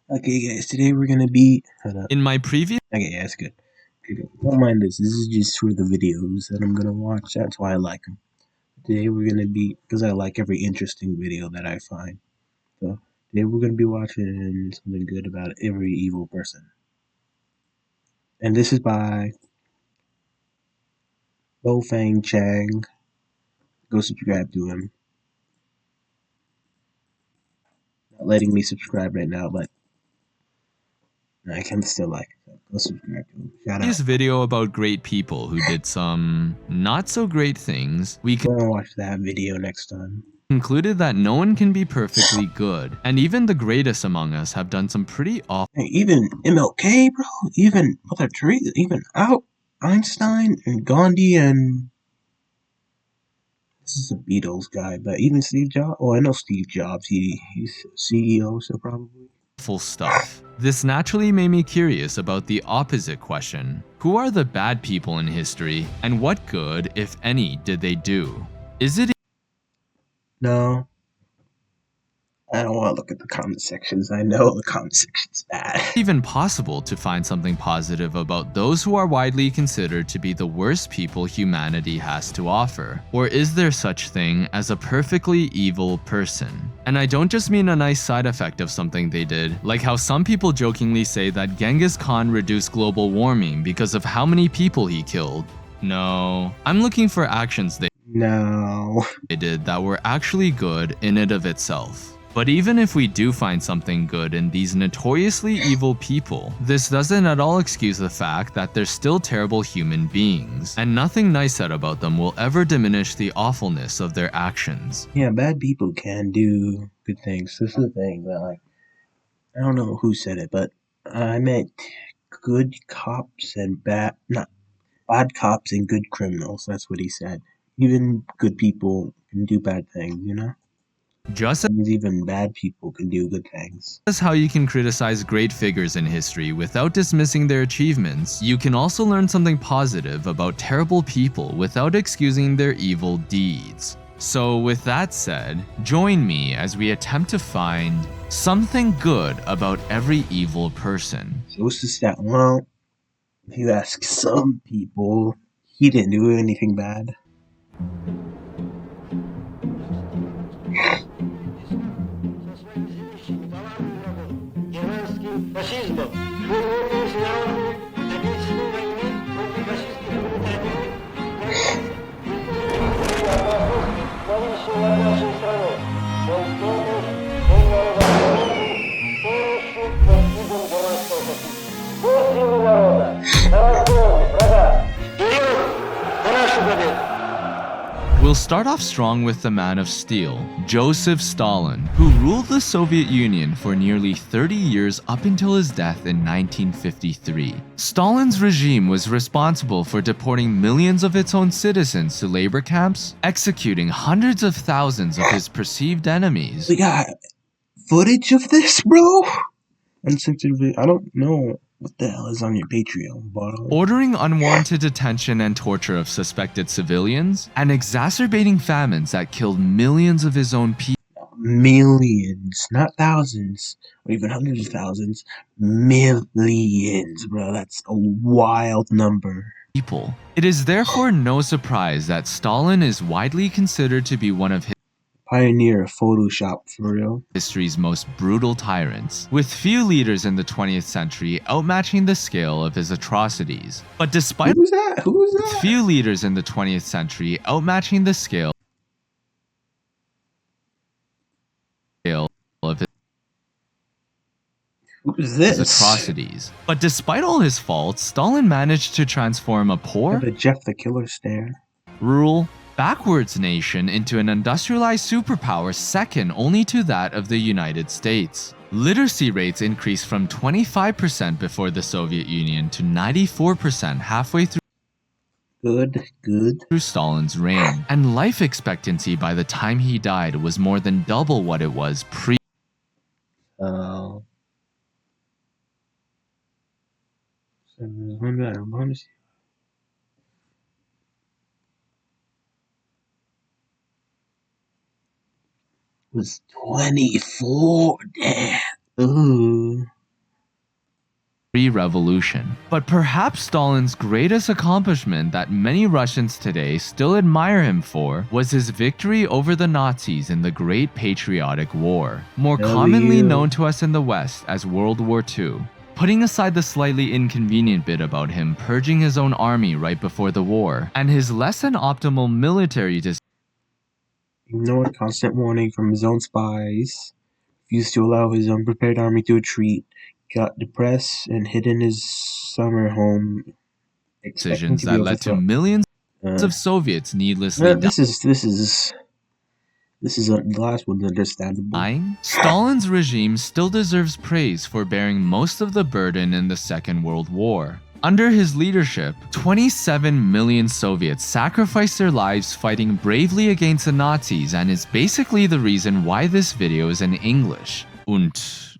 Okay, guys, today we're gonna be. Hold up. In my previous Okay, yeah, that's good. Okay, don't mind this. This is just for the videos that I'm gonna watch. That's why I like them. Today we're gonna be because I like every interesting video that I find. So today we're gonna be watching something good about every evil person, and this is by Bo Fang Chang. Go subscribe to him. Not letting me subscribe right now, but I can still like it. So go subscribe to him. Shout out. video about great people who did some not so great things, we We're gonna watch that video next time. concluded that no one can be perfectly good, and even the greatest among us have done some pretty awful Hey, even MLK, bro, even Mother Teresa, even out Einstein and Gandhi, and this is a Beatles guy, but even Steve Jobs. Oh, I know Steve Jobs. He's CEO, so probably. stuff. This naturally made me curious about the opposite question. Who are the bad people in history, and what good, if any, did they do? Is it No, I don't want to look at the comment sections. I know the comment section's bad. even possible to find something positive about those who are widely considered to be the worst people humanity has to offer? Or is there such thing as a perfectly evil person? And I don't just mean a nice side effect of something they did, like how some people jokingly say that Genghis Khan reduced global warming because of how many people he killed. No, I'm looking for actions they No. did that were actually good in and of itself. But even if we do find something good in these notoriously evil people, this doesn't at all excuse the fact that they're still terrible human beings, and nothing nice said about them will ever diminish the awfulness of their actions. Yeah, bad people can do good things. This is the thing that, like, I don't know who said it, but I meant good cops and not bad cops and good criminals. That's what he said. Even good people can do bad things, you know? Just That means even bad people can do good things. as how you can criticize great figures in history without dismissing their achievements, you can also learn something positive about terrible people without excusing their evil deeds. So with that said, join me as we attempt to find something good about every evil person. So what's the stat? Well, if you ask some people, he didn't do anything bad. фашизмом, глубокой международной Отечественной войны против фашистских брутальных нависшей над нашей страной. Он тонет, он народообразованный, полностью достигнут геройского подвига. Вот силы народа, на разгон врага. Вперед! На нашу победу! We'll start off strong with the man of steel, Joseph Stalin, who ruled the Soviet Union for nearly 30 years up until his death in 1953. Stalin's regime was responsible for deporting millions of its own citizens to labor camps, executing hundreds of thousands of his perceived enemies. We got footage of this, bro? Uncensored video. I don't know what the hell is on your Patreon, but Ordering unwanted detention and torture of suspected civilians, and exacerbating famines that killed millions of his own people. millions, not thousands, or even hundreds of thousands. Millions, bro. That's a wild number. It is therefore no surprise that Stalin is widely considered to be one of Pioneer of Photoshop, for real. history's most brutal tyrants, with few leaders in the 20th century outmatching the scale of his atrocities. But despite Who's that? Who's that? few leaders in the 20th century outmatching the scale of Who's his this? atrocities. But despite all his faults, Stalin managed to transform a poor, The Jeff the Killer stare. rural, backwards nation into an industrialized superpower second only to that of the United States. Literacy rates increased from 25% before the Soviet Union to 94% halfway Good. through Stalin's reign, and life expectancy by the time he died was more than double what it was pre. Uh, was 24. Damn. Ooh. revolution. But perhaps Stalin's greatest accomplishment that many Russians today still admire him for was his victory over the Nazis in the Great Patriotic War, more commonly known to us in the West as World War II. Putting aside the slightly inconvenient bit about him purging his own army right before the war, and his less than optimal military ignored constant warning from his own spies, refused to allow his unprepared army to retreat, got depressed, and hid in his summer home, expecting decisions to be that led to overthrown. millions of Soviets needlessly This is the last one's understandable. dying. Stalin's regime still deserves praise for bearing most of the burden in the Second World War. Under his leadership, 27 million Soviets sacrificed their lives fighting bravely against the Nazis, and is basically the reason why this video is in English. Und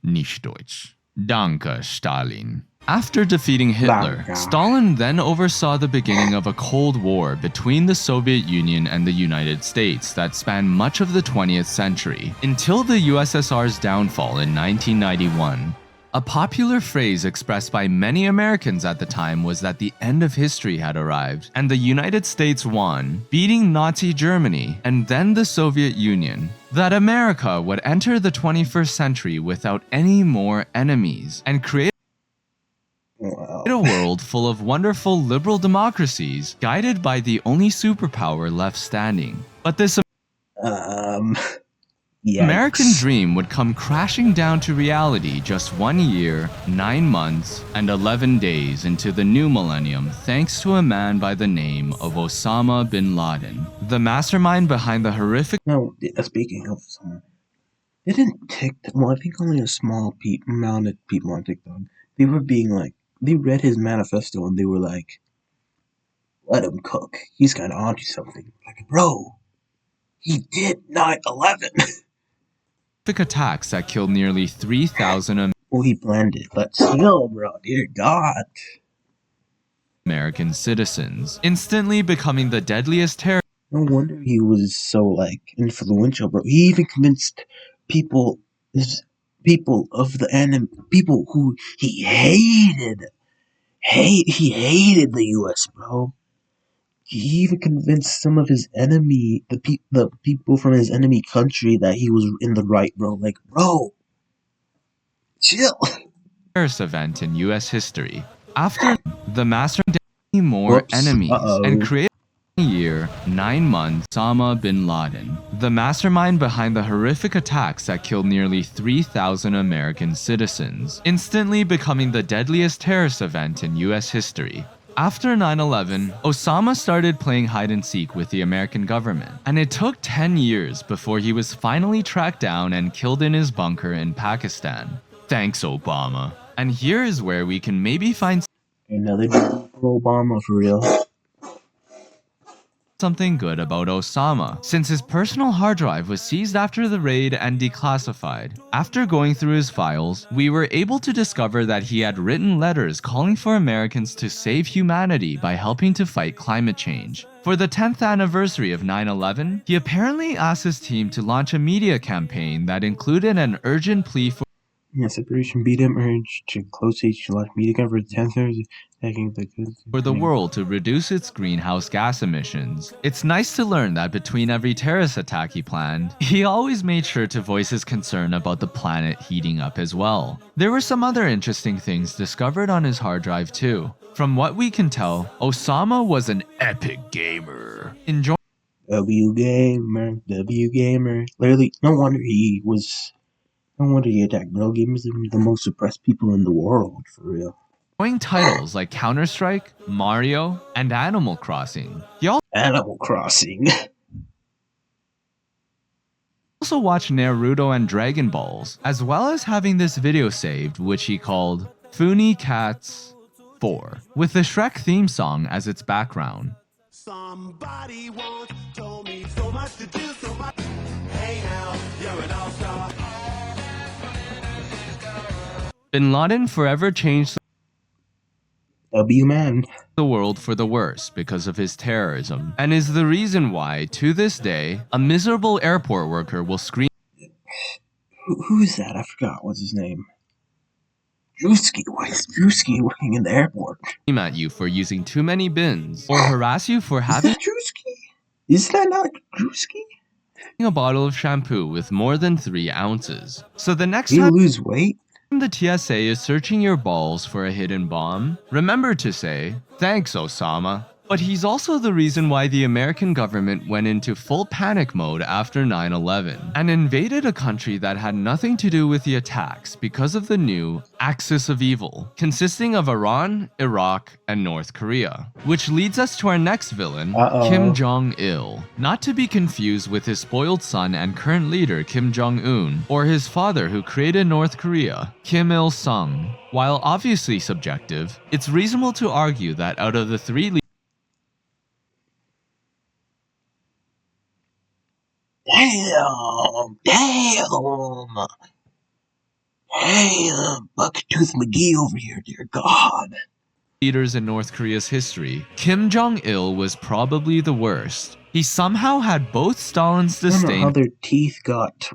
nicht Deutsch. Danke, Stalin. After defeating Hitler, Danke. Stalin then oversaw the beginning of a Cold War between the Soviet Union and the United States that spanned much of the 20th century, until the USSR's downfall in 1991. A popular phrase expressed by many Americans at the time was that the end of history had arrived, and the United States won, beating Nazi Germany and then the Soviet Union. That America would enter the 21st century without any more enemies, and create Wow. a world full of wonderful liberal democracies, guided by the only superpower left standing. But this American Yikes. dream would come crashing down to reality just 1 year, 9 months, and 11 days into the new millennium, thanks to a man by the name of Osama bin Laden, the mastermind behind the horrific No, speaking of someone, didn't TikTok, well, I think only a small amount of people on TikTok, they were being like, they read his manifesto and they were like, let him cook. He's kind of onto something. Like, bro, he did 9/11. attacks that killed nearly 3,000 Well, he planned it, but still, bro, dear God. American citizens, instantly becoming the deadliest terror No wonder he was so, like, influential, bro. He even convinced people of the enemy, people who he hated. He hated the U.S., bro. He even convinced some of his enemy, the people from his enemy country, that he was in the right, bro. Like, bro, chill. terrorist event in US history. After the mastermind more Whoops. enemies Uh-oh. and created a year, 9 months, Osama bin Laden, the mastermind behind the horrific attacks that killed nearly 3,000 American citizens, instantly becoming the deadliest terrorist event in US history. After 9/11, Osama started playing hide-and-seek with the American government, and it took 10 years before he was finally tracked down and killed in his bunker in Pakistan. Thanks, Obama. And here is where we can maybe find Another for Obama, for real. something good about Osama, since his personal hard drive was seized after the raid and declassified. After going through his files, we were able to discover that he had written letters calling for Americans to save humanity by helping to fight climate change. For the 10th anniversary of 9/11, he apparently asked his team to launch a media campaign that included an urgent plea Yeah, separation beat him urged to close H to launch media coverage 10 taking for the world to reduce its greenhouse gas emissions. It's nice to learn that between every terrorist attack he planned, he always made sure to voice his concern about the planet heating up as well. There were some other interesting things discovered on his hard drive too. From what we can tell, Osama was an epic gamer, enjoying W gamer. Literally, no wonder he attacked, bro. Gamers are the most suppressed people in the world, for real. titles like Counter-Strike, Mario, and Animal Crossing. He Animal Crossing. also watched Naruto and Dragon Balls, as well as having this video saved, which he called Funny Cats 4, with the Shrek theme song as its background. Somebody once told me so much to do, so much. Hey now, you're an all-star. Bin Laden forever changed W man. the world for the worse because of his terrorism, and is the reason why, to this day, a miserable airport worker will scream Who's that? I forgot. What's his name? Drewski, why is Drewski working in the airport? at you for using too many bins, or harass you for Is having that Drewski? Is that not Drewski? a bottle of shampoo with more than 3 ounces. So the next Did he time lose weight? the TSA is searching your balls for a hidden bomb, remember to say, "Thanks, Osama." But he's also the reason why the American government went into full panic mode after 9/11 and invaded a country that had nothing to do with the attacks because of the new Axis of Evil, consisting of Iran, Iraq, and North Korea. Which leads us to our next villain, Uh-oh. Kim Jong-il. Not to be confused with his spoiled son and current leader Kim Jong-un, or his father who created North Korea, Kim Il-sung. While obviously subjective, it's reasonable to argue that out of the 3 Damn! Bucktooth McGee over here, dear God. leaders in North Korea's history, Kim Jong-il was probably the worst. He somehow had both Stalin's I don't know how disdain their teeth got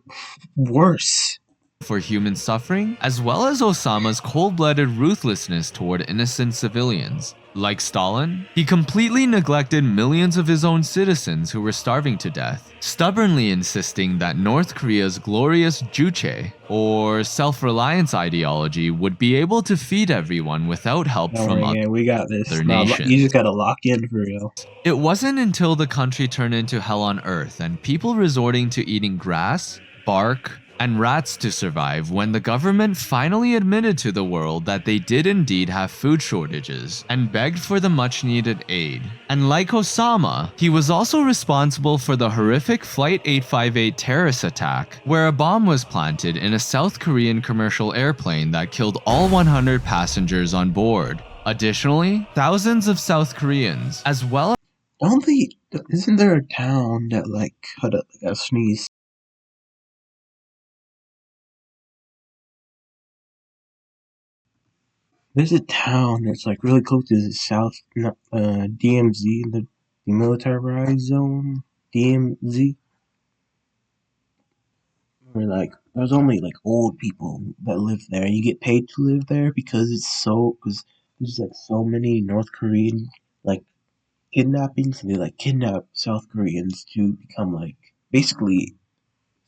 worse. for human suffering, as well as Osama's cold-blooded ruthlessness toward innocent civilians. Like Stalin, he completely neglected millions of his own citizens who were starving to death, stubbornly insisting that North Korea's glorious Juche, or self-reliance ideology, would be able to feed everyone without help Don't from worry, we got this. other No, nations. you just gotta lock in for real. It wasn't until the country turned into hell on earth and people resorting to eating grass, bark, and rats to survive when the government finally admitted to the world that they did indeed have food shortages and begged for the much needed aid. And like Osama, he was also responsible for the horrific Flight 858 terrorist attack, where a bomb was planted in a South Korean commercial airplane that killed all 100 passengers on board. Additionally, thousands of South Koreans, as well Isn't there a town that hold up, I gotta sneeze. There's a town that's really close to the DMZ, the demilitarized zone, DMZ. Where there's only old people that live there. You get paid to live there because there's so many North Korean kidnappings. And they kidnap South Koreans to become basically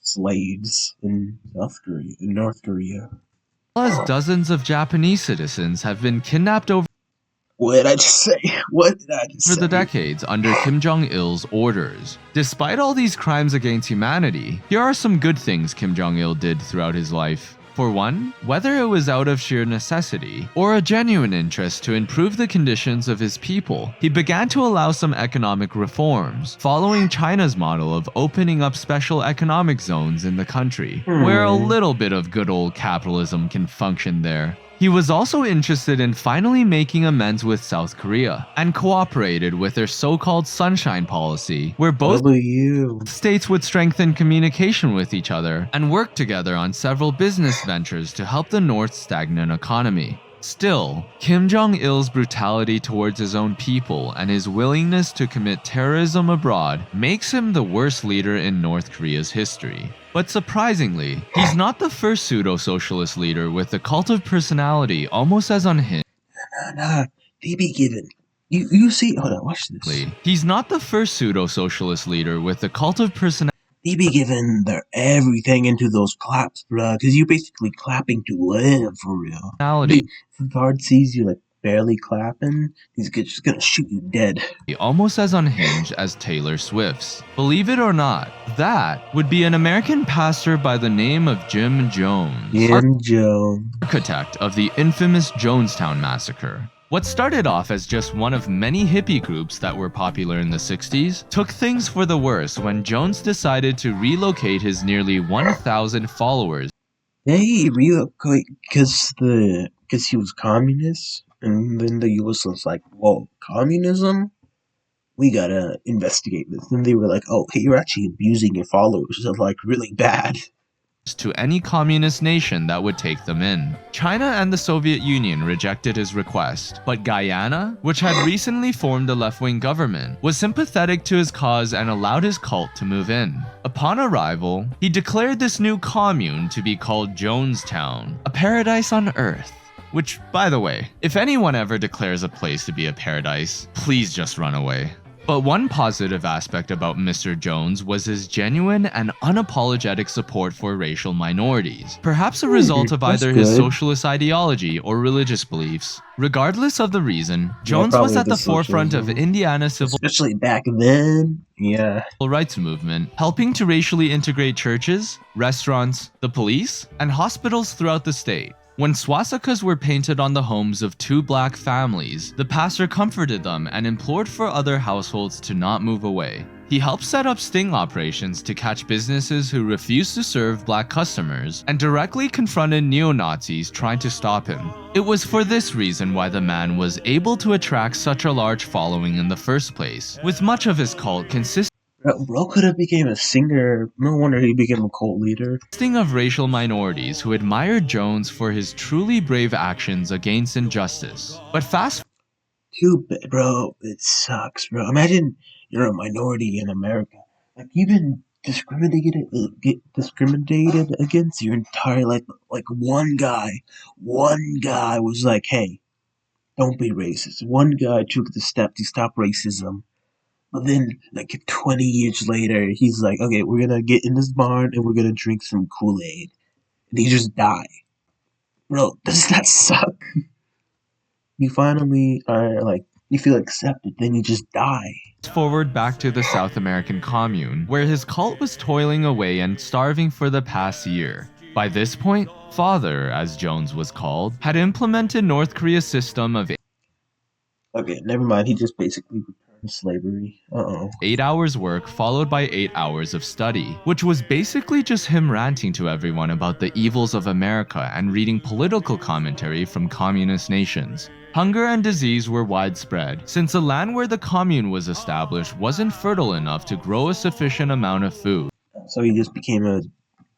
slaves in North Korea. as dozens of Japanese citizens have been kidnapped over What did I just say? What did I just say? the decades under Kim Jong-il's orders. Despite all these crimes against humanity, here are some good things Kim Jong-il did throughout his life. For one, whether it was out of sheer necessity or a genuine interest to improve the conditions of his people, he began to allow some economic reforms, following China's model of opening up special economic zones in the country, where a little bit of good old capitalism can function there. He was also interested in finally making amends with South Korea and cooperated with their so-called Sunshine Policy, where both states would strengthen communication with each other and work together on several business ventures to help the North's stagnant economy. Still, Kim Jong-il's brutality towards his own people and his willingness to commit terrorism abroad makes him the worst leader in North Korea's history. But surprisingly, he's not the first pseudo-socialist leader with a cult of personality almost as unhinged. Nah, they be given. You see, hold on, watch this. He's not the first pseudo-socialist leader with a cult of personality. They be giving their everything into those claps, bruh, because you're basically clapping to live, for real. If the guard sees you barely clapping, he's just gonna shoot you dead. Almost as unhinged as Taylor Swift's. Believe it or not, that would be an American pastor by the name of Jim Jones. Architect of the infamous Jonestown Massacre. What started off as just one of many hippie groups that were popular in the 60s took things for the worse when Jones decided to relocate his nearly 1,000 followers. They relocate because he was communist, and then the US was like, whoa, communism? We gotta investigate this. And they were like, oh, hey, you're actually abusing your followers, really bad. To any communist nation that would take them in. China and the Soviet Union rejected his request, but Guyana, which had recently formed a left-wing government, was sympathetic to his cause and allowed his cult to move in. Upon arrival, he declared this new commune to be called Jonestown, a paradise on earth. Which, by the way, if anyone ever declares a place to be a paradise, please just run away. But one positive aspect about Mr. Jones was his genuine and unapologetic support for racial minorities, perhaps a result of that's either his good. socialist ideology or religious beliefs. Regardless of the reason, Jones was probably at the the forefront of socialism. Indiana's civil Especially back then. Yeah. rights movement, helping to racially integrate churches, restaurants, the police, and hospitals throughout the state. When swastikas were painted on the homes of two black families, the pastor comforted them and implored for other households to not move away. He helped set up sting operations to catch businesses who refused to serve black customers and directly confronted neo-Nazis trying to stop him. It was for this reason why the man was able to attract such a large following in the first place, with much of his cult consisting Bro could have became a singer. No wonder he became a cult leader. of racial minorities who admired Jones for his truly brave actions against injustice. But fast Too bad, bro. It sucks, bro. Imagine you're a minority in America. Like you've been discriminated against your entire life. Like one guy was like, "Hey, don't be racist." One guy took the step to stop racism. But then, like 20 years later, he's like, "Okay, we're gonna get in this barn and we're gonna drink some Kool-Aid," and he just die. Bro, does that suck? You finally are like, you feel accepted, then you just die. forward back to the South American commune, where his cult was toiling away and starving for the past year. By this point, Father, as Jones was called, had implemented North Korea's system of Okay, never mind. He just basically returned slavery. 8 hours work followed by 8 hours of study, which was basically just him ranting to everyone about the evils of America and reading political commentary from communist nations. Hunger and disease were widespread, since the land where the commune was established wasn't fertile enough to grow a sufficient amount of food, So he just became a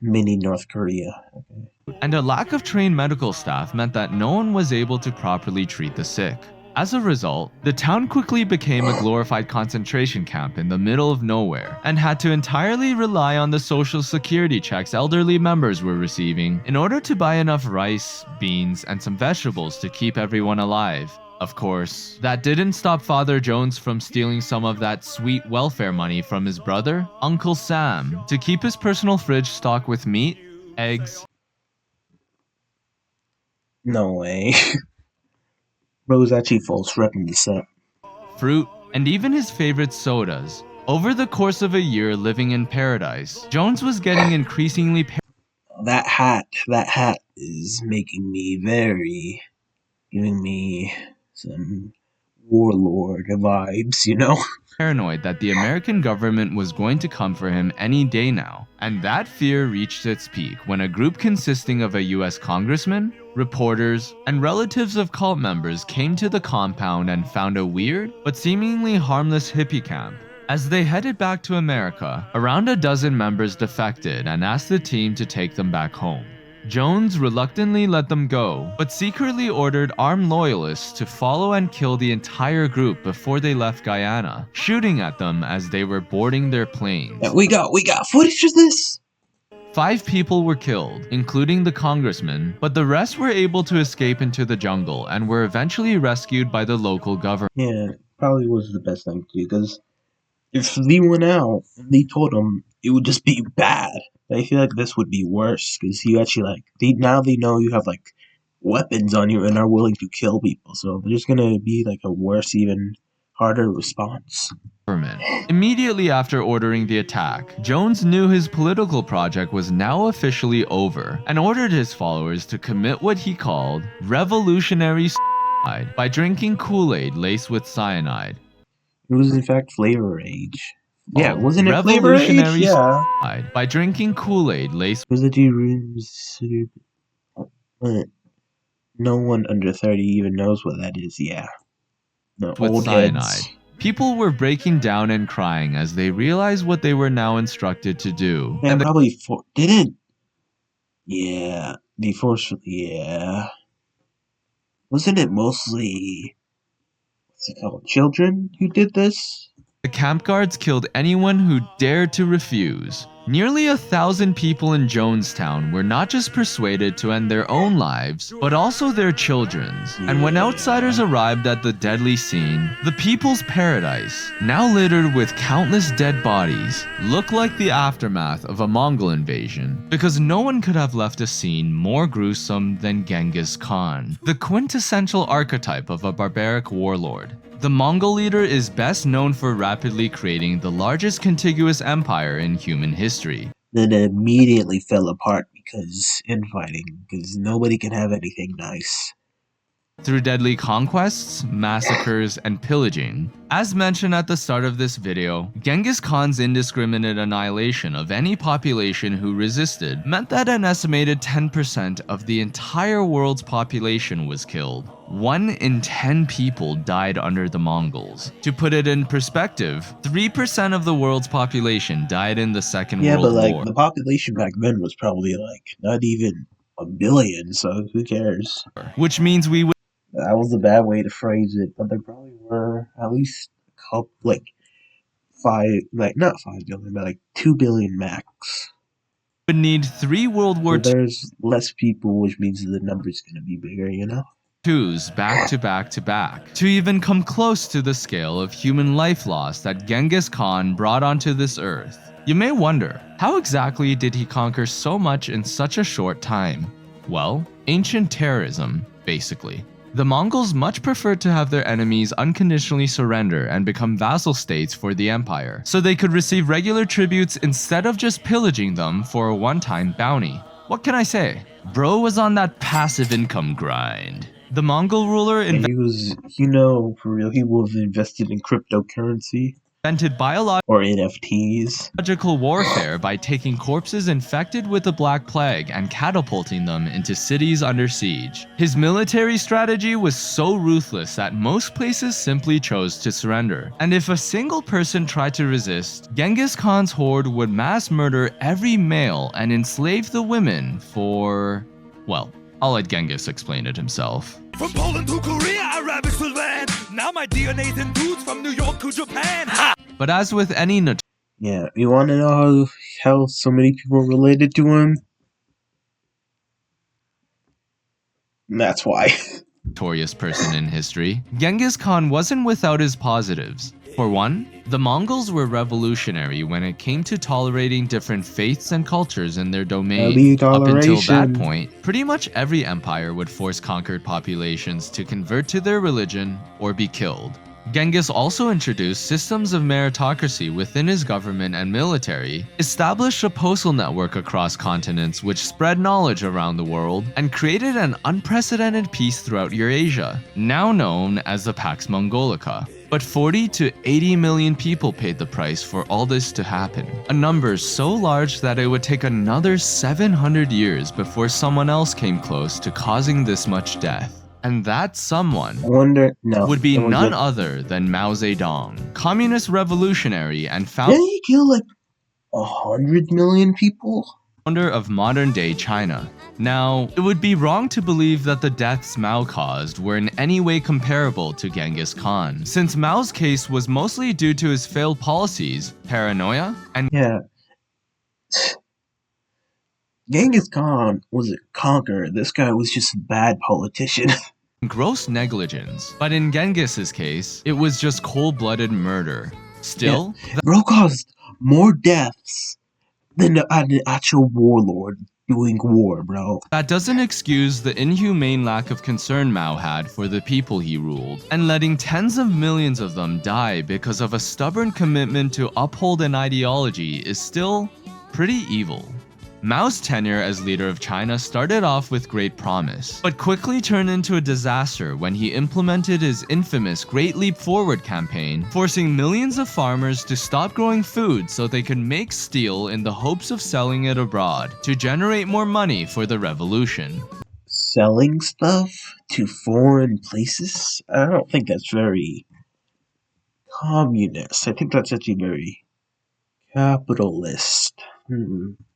mini North Korea. Okay. and a lack of trained medical staff meant that no one was able to properly treat the sick. As a result, the town quickly became a glorified concentration camp in the middle of nowhere, and had to entirely rely on the social security checks elderly members were receiving in order to buy enough rice, beans, and some vegetables to keep everyone alive. Of course, that didn't stop Father Jones from stealing some of that sweet welfare money from his brother, Uncle Sam, to keep his personal fridge stocked with meat, eggs, No way. Bro was actually false repping the set. fruit, and even his favorite sodas. Over the course of a year living in paradise, Jones was getting increasingly That hat is making me giving me some warlord vibes, you know? paranoid that the American government was going to come for him any day now. And that fear reached its peak when a group consisting of a US congressman, reporters, and relatives of cult members came to the compound and found a weird but seemingly harmless hippie camp. As they headed back to America, around a dozen members defected and asked the team to take them back home. Jones reluctantly let them go, but secretly ordered armed loyalists to follow and kill the entire group before they left Guyana, shooting at them as they were boarding their planes. Yeah, we got footage of this? 5 people were killed, including the congressman, but the rest were able to escape into the jungle and were eventually rescued by the local government. Yeah, probably was the best thing to do, because if they went out and they told them, it would just be bad. I feel like this would be worse, because you actually, like, now they know you have, like, weapons on you and are willing to kill people, so there's gonna be, like, a worse, even harder response. Immediately after ordering the attack, Jones knew his political project was now officially over and ordered his followers to commit what he called revolutionary suicide by drinking Kool-Aid laced with cyanide. It was, in fact, Flavor Age. Yeah, Oh, wasn't it Flavor Age? revolutionary Yeah. suicide by drinking Kool-Aid laced Was it rooms? But no one under 30 even knows what that is, yeah. The with old cyanide. heads. People were breaking down and crying as they realized what they were now instructed to do. Yeah, And the probably didn't. Yeah, yeah. Wasn't it mostly, what's it called, children who did this? camp guards killed anyone who dared to refuse. Nearly 1,000 people in Jonestown were not just persuaded to end their own lives, but also their children's. And when outsiders arrived at the deadly scene, the people's paradise, now littered with countless dead bodies, looked like the aftermath of a Mongol invasion, because no one could have left a scene more gruesome than Genghis Khan, the quintessential archetype of a barbaric warlord. The Mongol leader is best known for rapidly creating the largest contiguous empire in human history. Then it immediately fell apart because infighting, because nobody can have anything nice. Through deadly conquests, massacres, and pillaging. As mentioned at the start of this video, Genghis Khan's indiscriminate annihilation of any population who resisted meant that an estimated 10% of the entire world's population was killed. 1 in 10 people died under the Mongols. To put it in perspective, 3% of the world's population died in the Second Yeah, World but like War. the population back then was probably like not even a billion, so who cares? Which means we would That was a bad way to phrase it, but there probably were at least a couple, like not 5 billion, but like 2 billion max. need 3 World War So there's less people, which means the number's gonna be bigger, you know? II's back to back to back to even come close to the scale of human life loss that Genghis Khan brought onto this earth. You may wonder, how exactly did he conquer so much in such a short time? Well, ancient terrorism, basically. The Mongols much preferred to have their enemies unconditionally surrender and become vassal states for the empire, so they could receive regular tributes instead of just pillaging them for a one-time bounty. What can I say? Bro was on that passive income grind. The Mongol ruler And he was, for real, he would have invested in cryptocurrency invented biological or NFTs. warfare by taking corpses infected with the Black Plague and catapulting them into cities under siege. His military strategy was so ruthless that most places simply chose to surrender. And if a single person tried to resist, Genghis Khan's horde would mass murder every male and enslave the women for, well, I'll let Genghis explain it himself. From Poland to Korea, Arabic to land. Now my DNA's in dudes from New York to Japan. Ha! But as with any Yeah, you want to know how so many people related to him? That's why. notorious person in history, Genghis Khan wasn't without his positives. For one, the Mongols were revolutionary when it came to tolerating different faiths and cultures in their domain. Up until that point, pretty much every empire would force conquered populations to convert to their religion or be killed. Genghis also introduced systems of meritocracy within his government and military, established a postal network across continents which spread knowledge around the world, and created an unprecedented peace throughout Eurasia, now known as the Pax Mongolica. But 40 to 80 million people paid the price for all this to happen, a number so large that it would take another 700 years before someone else came close to causing this much death. And that someone would be none other than Mao Zedong, communist revolutionary and Didn't he kill like 100 million people? founder of modern-day China. Now, it would be wrong to believe that the deaths Mao caused were in any way comparable to Genghis Khan, since Mao's case was mostly due to his failed policies, paranoia, and Genghis Khan was a conqueror. This guy was just a bad politician. gross negligence. But in Genghis's case, it was just cold-blooded murder. Still, Bro caused more deaths than an actual warlord doing war, bro. that doesn't excuse the inhumane lack of concern Mao had for the people he ruled, and letting tens of millions of them die because of a stubborn commitment to uphold an ideology is still pretty evil. Mao's tenure as leader of China started off with great promise, but quickly turned into a disaster when he implemented his infamous Great Leap Forward campaign, forcing millions of farmers to stop growing food so they could make steel in the hopes of selling it abroad to generate more money for the revolution. Selling stuff to foreign places? I don't think that's very communist. I think that's actually very capitalist.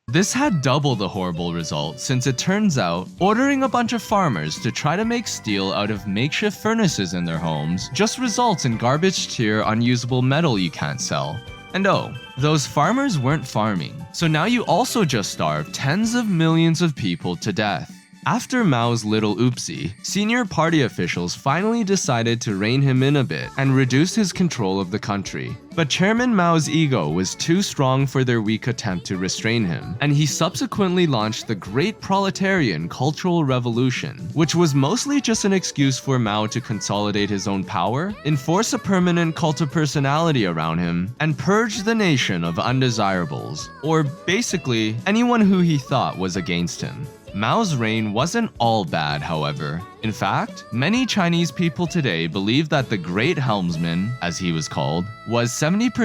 This had double the horrible result, since it turns out ordering a bunch of farmers to try to make steel out of makeshift furnaces in their homes just results in garbage tier unusable metal you can't sell. And oh, those farmers weren't farming, so now you also just starved tens of millions of people to death. After Mao's little oopsie, senior party officials finally decided to rein him in a bit and reduce his control of the country. But Chairman Mao's ego was too strong for their weak attempt to restrain him, and he subsequently launched the Great Proletarian Cultural Revolution, which was mostly just an excuse for Mao to consolidate his own power, enforce a permanent cult of personality around him, and purge the nation of undesirables, or basically anyone who he thought was against him. Mao's reign wasn't all bad, however. In fact, many Chinese people today believe that the Great Helmsman, as he was called, was 70%.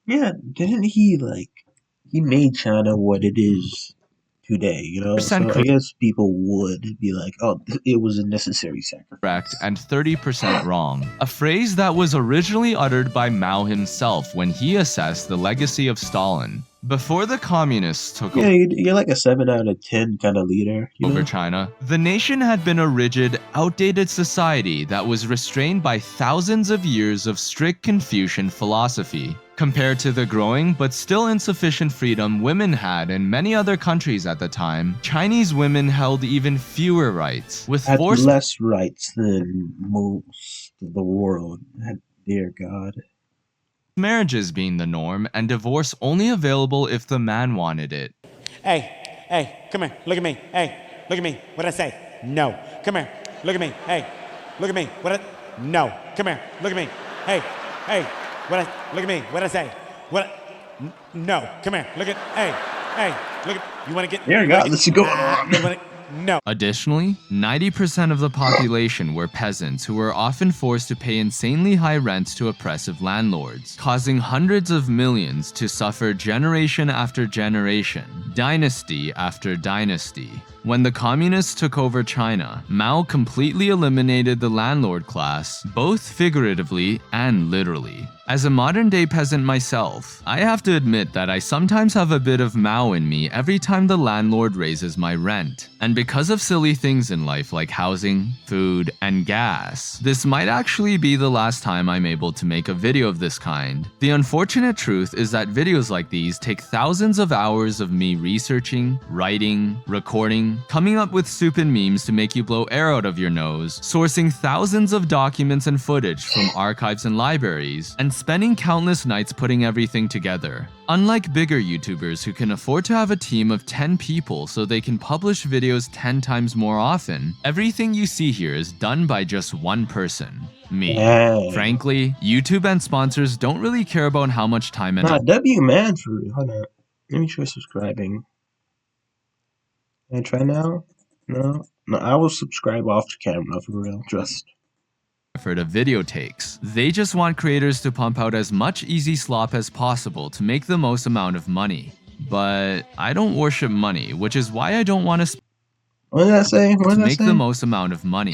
Yeah, didn't he he made China what it is today, you know? So I guess people would be like, oh, it was a necessary sacrifice. Correct and 30% wrong. A phrase that was originally uttered by Mao himself when he assessed the legacy of Stalin. Before the communists took Yeah, you're like a 7 out of 10 kind of leader. over China, the nation had been a rigid, outdated society that was restrained by thousands of years of strict Confucian philosophy. Compared to the growing but still insufficient freedom women had in many other countries at the time, Chinese women held even fewer rights, with Had forced less rights than most of the world. Dear God. marriages being the norm and divorce only available if the man wanted it. Hey, come here, look at me. Hey, look at me. What'd I say? No. Come here, look at me. Hey, look at me. No. Come here, look at me. Hey, look at me. What'd I say? No. Come here, look at, look at, you wanna get, Dear God, let's go. No. Additionally, 90% of the population were peasants who were often forced to pay insanely high rents to oppressive landlords, causing hundreds of millions to suffer generation after generation, dynasty after dynasty. When the communists took over China, Mao completely eliminated the landlord class, both figuratively and literally. As a modern-day peasant myself, I have to admit that I sometimes have a bit of Mao in me every time the landlord raises my rent. And because of silly things in life like housing, food, and gas, this might actually be the last time I'm able to make a video of this kind. The unfortunate truth is that videos like these take thousands of hours of me researching, writing, recording, coming up with stupid memes to make you blow air out of your nose, sourcing thousands of documents and footage from archives and libraries, and spending countless nights putting everything together. Unlike bigger YouTubers who can afford to have a team of 10 people so they can publish videos 10 times more often, everything you see here is done by just one person. Me. Hey. Frankly, YouTube and sponsors don't really care about how much time and W man for real. Hold on. Let me try subscribing. Can I try now? No, I will subscribe off camera for real. Trust. effort a video takes. They just want creators to pump out as much easy slop as possible to make the most amount of money. But I don't worship money, which is why I don't want to What did I say? What did I make say? the most amount of money.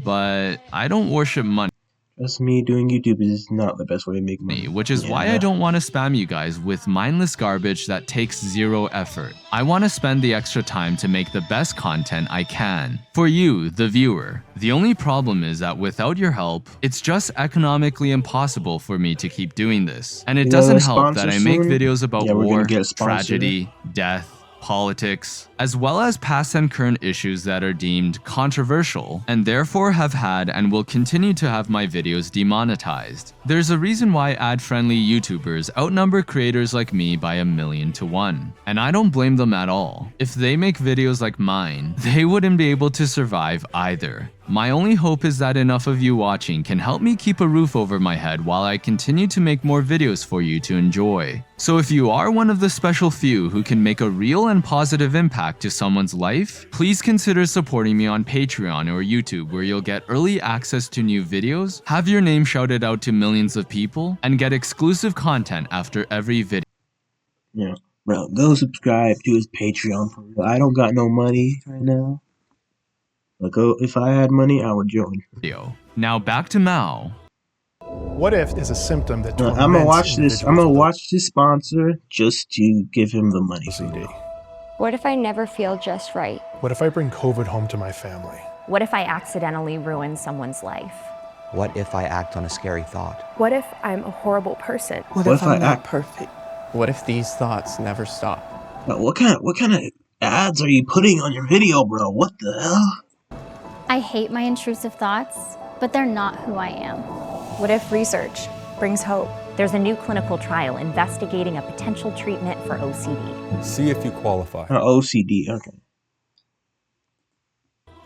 But I don't worship money. Trust me, doing YouTube is not the best way to make money. Which is why I don't want to spam you guys with mindless garbage that takes zero effort. I want to spend the extra time to make the best content I can. For you, the viewer. The only problem is that without your help, it's just economically impossible for me to keep doing this. And it You doesn't know, help that I make soon? videos about Yeah, we're war, gonna get a sponsor. tragedy, death, politics, as well as past and current issues that are deemed controversial, and therefore have had and will continue to have my videos demonetized. There's a reason why ad-friendly YouTubers outnumber creators like me by 1,000,000 to 1, and I don't blame them at all. If they make videos like mine, they wouldn't be able to survive either. My only hope is that enough of you watching can help me keep a roof over my head while I continue to make more videos for you to enjoy. So if you are one of the special few who can make a real and positive impact to someone's life, please consider supporting me on Patreon or YouTube, where you'll get early access to new videos, have your name shouted out to millions of people, and get exclusive content after every video. Yeah, bro, go subscribe to his Patreon. For real. I don't got no money right now. Like, if I had money, I would join. Now back to Mao. What if is a symptom that I'm gonna watch this. I'm gonna watch this sponsor just to give him the money. CD? What if I never feel just right? What if I bring COVID home to my family? What if I accidentally ruin someone's life? What if I act on a scary thought? What if I'm a horrible person? What if I act? perfect? What if these thoughts never stop? What kind of ads are you putting on your video, bro? What the hell? I hate my intrusive thoughts, but they're not who I am. What if research brings hope? There's a new clinical trial investigating a potential treatment for OCD. See if you qualify. OCD, okay.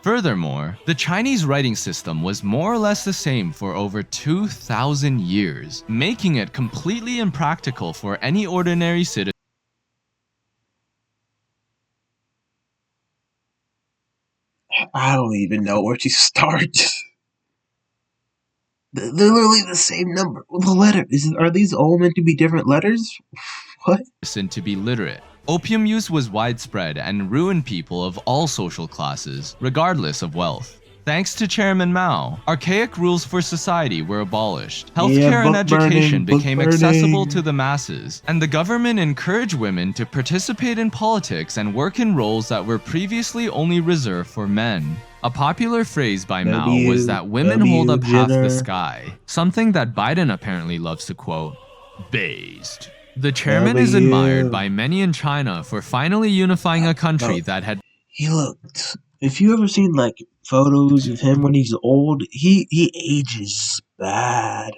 Furthermore, the Chinese writing system was more or less the same for over 2,000 years, making it completely impractical for any ordinary citizen. I don't even know where to start. They're literally the same number. The letter are these all meant to be different letters? What? To be literate. Opium use was widespread and ruined people of all social classes, regardless of wealth. Thanks to Chairman Mao, archaic rules for society were abolished. Healthcare and education became accessible to the masses, and the government encouraged women to participate in politics and work in roles that were previously only reserved for men. A popular phrase by Mao was that women hold up half the sky, something that Biden apparently loves to quote. Based. The chairman is admired by many in China for finally unifying a country that had. He looked. If you ever seen like photos of him when he's old, he ages bad.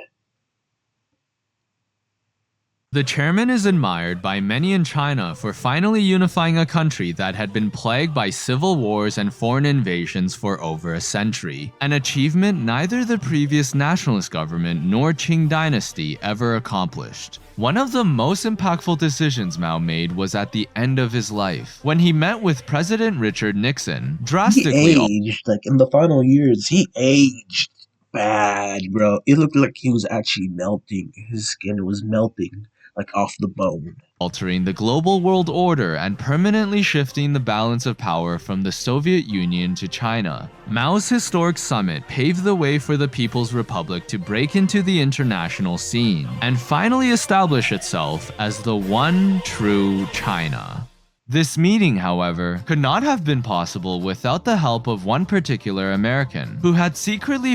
The chairman is admired by many in China for finally unifying a country that had been plagued by civil wars and foreign invasions for over a century, an achievement neither the previous nationalist government nor Qing dynasty ever accomplished. One of the most impactful decisions Mao made was at the end of his life, when he met with President Richard Nixon, drastically aged, like in the final years, he aged bad, bro. It looked like he was actually melting. His skin was melting. Like off the bone. Altering the global world order and permanently shifting the balance of power from the Soviet Union to China. Mao's historic summit paved the way for the People's Republic to break into the international scene and finally establish itself as the one true China. This meeting, however, could not have been possible without the help of one particular American who had secretly.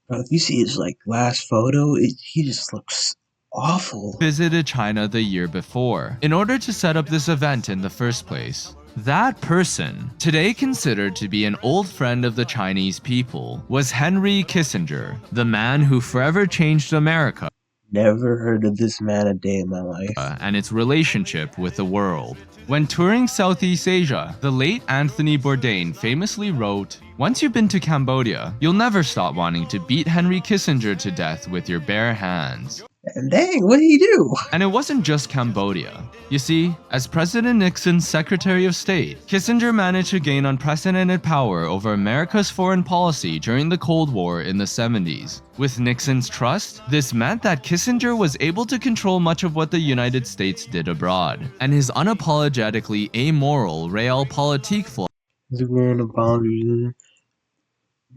If you see his like last photo, he just looks awful. Visited China the year before in order to set up this event in the first place. That person, today considered to be an old friend of the Chinese people, was Henry Kissinger, the man who forever changed America. Never heard of this man a day in my life. And its relationship with the world. When touring Southeast Asia, the late Anthony Bourdain famously wrote, "Once you've been to Cambodia, you'll never stop wanting to beat Henry Kissinger to death with your bare hands." And dang, what did he do? And it wasn't just Cambodia. You see, as President Nixon's Secretary of State, Kissinger managed to gain unprecedented power over America's foreign policy during the Cold War in the 70s. With Nixon's trust, this meant that Kissinger was able to control much of what the United States did abroad, and his unapologetically amoral realpolitik philosophy. Is it going to boundaries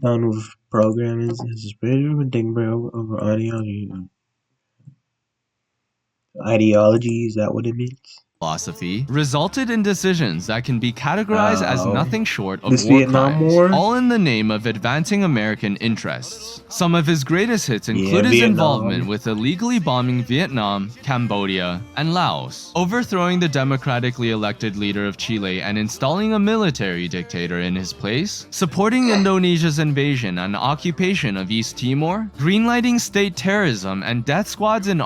down with programming? Is a spiritual thing over ideology? Ideology, is that what it means? Philosophy resulted in decisions that can be categorized as nothing short of war Vietnam crimes, War? all in the name of advancing American interests. Some of his greatest hits include his Vietnam. involvement with illegally bombing Vietnam, Cambodia, and Laos, overthrowing the democratically elected leader of Chile and installing a military dictator in his place, supporting Indonesia's invasion and occupation of East Timor, greenlighting state terrorism and death squads in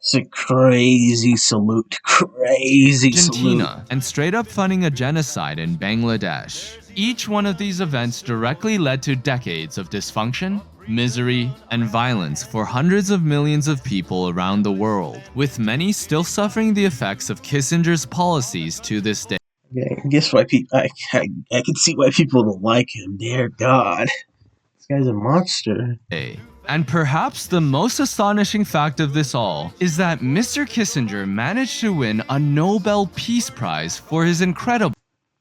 It's a crazy salute. Crazy Argentina, salute. and straight up funding a genocide in Bangladesh. Each one of these events directly led to decades of dysfunction, misery, and violence for hundreds of millions of people around the world, with many still suffering the effects of Kissinger's policies to this day. Yeah, I guess why people. I can see why people don't like him. Dear God, this guy's a monster. And perhaps the most astonishing fact of this all is that Mr. Kissinger managed to win a Nobel Peace Prize for his incredible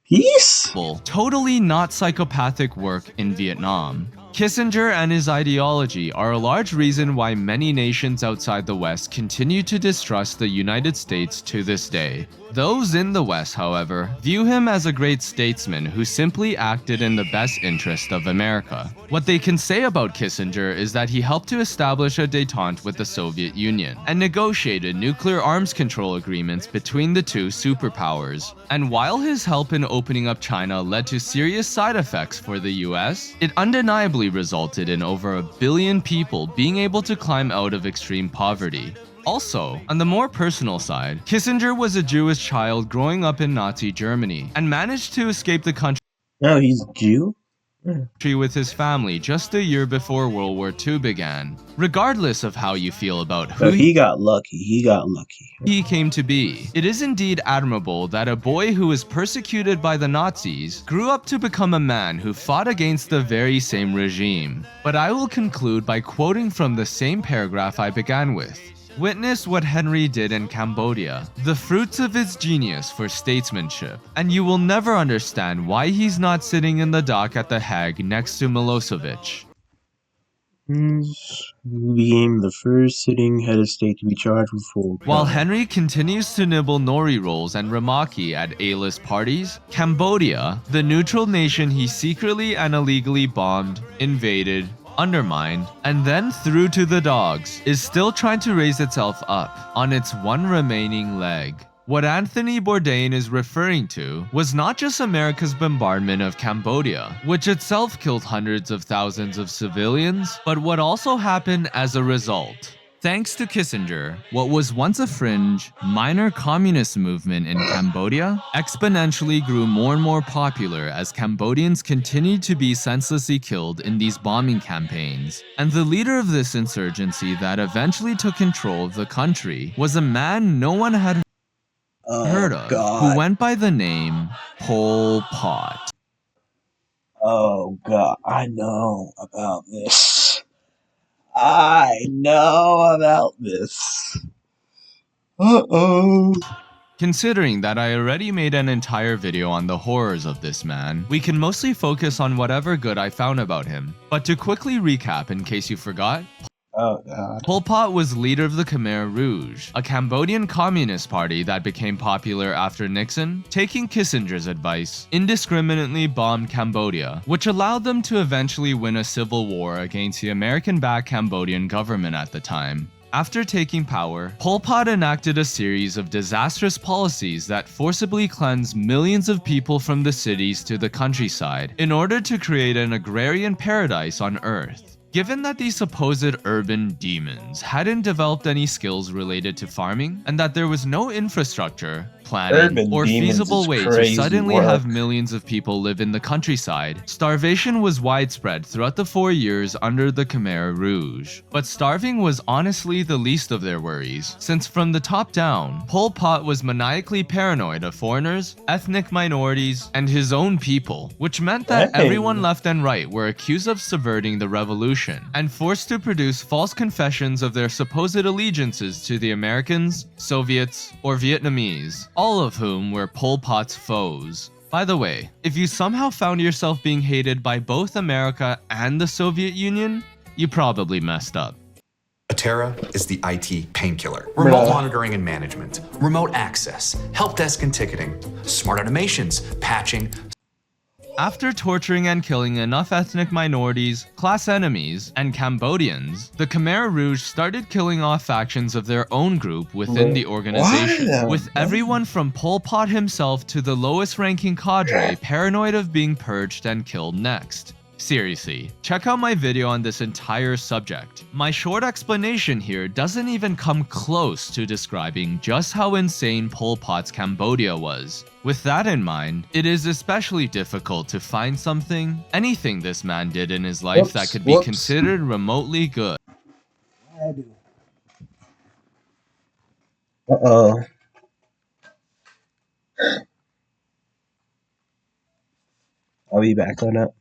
peace, totally not psychopathic work in Vietnam. Kissinger and his ideology are a large reason why many nations outside the West continue to distrust the United States to this day. Those in the West, however, view him as a great statesman who simply acted in the best interest of America. What they can say about Kissinger is that he helped to establish a détente with the Soviet Union and negotiated nuclear arms control agreements between the two superpowers. And while his help in opening up China led to serious side effects for the US, it undeniably resulted in over 1 billion people being able to climb out of extreme poverty. Also, on the more personal side, Kissinger was a Jewish child growing up in Nazi Germany and managed to escape the country No, he's Jew? with his family just a year before World War II began. Regardless of how you feel about who So he got lucky. He got lucky. he came to be, it is indeed admirable that a boy who was persecuted by the Nazis grew up to become a man who fought against the very same regime. But I will conclude by quoting from the same paragraph I began with. Witness what Henry did in Cambodia, the fruits of his genius for statesmanship, and you will never understand why he's not sitting in the dock at The Hague next to Milosevic. Who became the first sitting head of state to be charged with full crime. While Henry continues to nibble nori rolls and ramaki at A-list parties, Cambodia, the neutral nation he secretly and illegally bombed, invaded, undermined, and then threw to the dogs, is still trying to raise itself up on its one remaining leg. What Anthony Bourdain is referring to was not just America's bombardment of Cambodia, which itself killed hundreds of thousands of civilians, but what also happened as a result. Thanks to Kissinger, what was once a fringe, minor communist movement in Cambodia exponentially grew more and more popular as Cambodians continued to be senselessly killed in these bombing campaigns. And the leader of this insurgency that eventually took control of the country was a man no one had heard of, who went by the name Pol Pot. Oh god, I know about this. I know about this. Uh-oh. Considering that I already made an entire video on the horrors of this man, we can mostly focus on whatever good I found about him. But to quickly recap in case you forgot, Oh god. Pol Pot was leader of the Khmer Rouge, a Cambodian communist party that became popular after Nixon, taking Kissinger's advice, indiscriminately bombed Cambodia, which allowed them to eventually win a civil war against the American-backed Cambodian government at the time. After taking power, Pol Pot enacted a series of disastrous policies that forcibly cleansed millions of people from the cities to the countryside in order to create an agrarian paradise on Earth. Given that these supposed urban demons hadn't developed any skills related to farming, and that there was no infrastructure, planning, or feasible way to suddenly have millions of people live in the countryside, starvation was widespread throughout the 4 years under the Khmer Rouge. But starving was honestly the least of their worries, since from the top down, Pol Pot was maniacally paranoid of foreigners, ethnic minorities, and his own people, which meant that everyone left and right were accused of subverting the revolution and forced to produce false confessions of their supposed allegiances to the Americans, Soviets, or Vietnamese, all of whom were Pol Pot's foes. By the way, if you somehow found yourself being hated by both America and the Soviet Union, you probably messed up. Atera is the IT painkiller. Remote monitoring and management, remote access, help desk and ticketing, smart automations, patching. After torturing and killing enough ethnic minorities, class enemies, and Cambodians, the Khmer Rouge started killing off factions of their own group within the organization, with everyone from Pol Pot himself to the lowest ranking cadre paranoid of being purged and killed next. Seriously, check out my video on this entire subject. My short explanation here doesn't even come close to describing just how insane Pol Pot's Cambodia was. With that in mind, it is especially difficult to find anything this man did in his life that could be considered remotely good. Uh-oh. I'll be back on that.